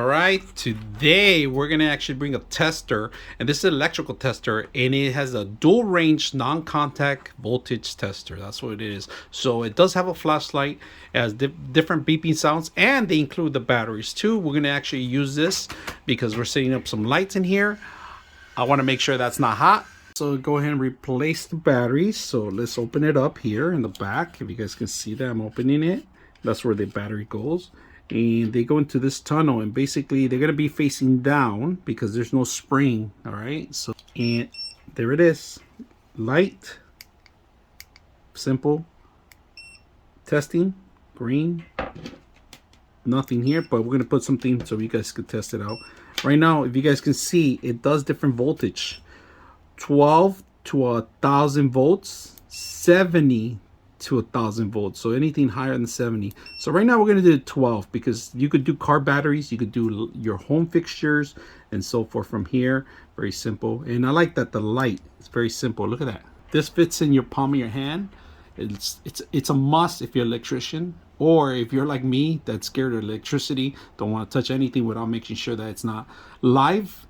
right, today we're gonna actually bring a tester, and this is an electrical tester, and it has a dual range non-contact voltage tester. That's what it is. So it does have a flashlight, it has different beeping sounds, and they include the batteries too. We're gonna actually use this because we're setting up some lights in here. I want to make sure that's not hot. So go ahead and replace the batteries. So let's open it up here in the back. If you guys can see that I'm opening it, that's where the battery goes. And they go into this tunnel, and basically they're going to be facing down because there's no spring. All right, so, and there it is. Light, simple, testing, green, nothing here, but we're going to put something so you guys can test it out. Right now, if you guys can see, it does different voltage, 12 to 1,000 volts, 70 to 1,000 volts, so anything higher than 70. So right now we're going to do 12 because you could do car batteries, you could do your home fixtures and so forth from here. Very simple. And I like that the light is very simple. Look at that. This fits in your palm of your hand. It's a must if you're an electrician, or if you're like me that's scared of electricity, don't want to touch anything without making sure that it's not live.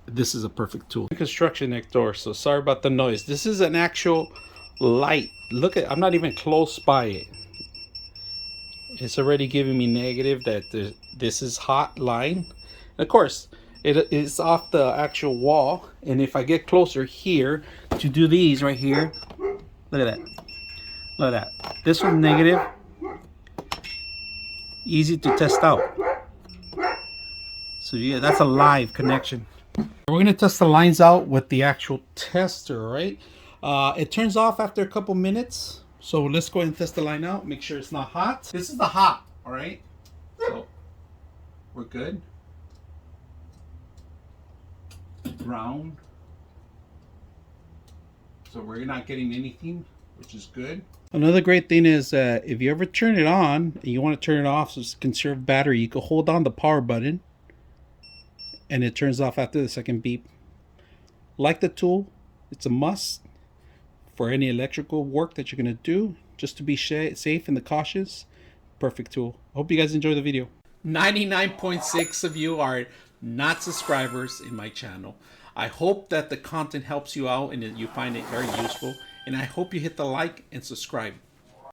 This is a perfect tool. Construction next door, so sorry about the noise. This is an actual light. Look at, I'm not even close by it. It's already giving me negative that this is hot line. And of course, it is off the actual wall. And if I get closer here to do these right here, look at that. Look at that. This one's negative. Easy to test out. So yeah, that's a live connection. We're going to test the lines out with the actual tester, right? It turns off after a couple minutes. So let's go ahead and test the line out. Make sure it's not hot. This is the hot, all right? So we're good. Round. So we're not getting anything, which is good. Another great thing is if you ever turn it on and you want to turn it off so to conserve battery, you can hold on the power button and it turns off after the second beep. Like the tool, it's a must for any electrical work that you're going to do, just to be safe and cautious. Perfect tool. I hope you guys enjoy the video. 99.6 of you are not subscribers in my channel. I hope that the content helps you out and that you find it very useful. And I hope you hit the like and subscribe.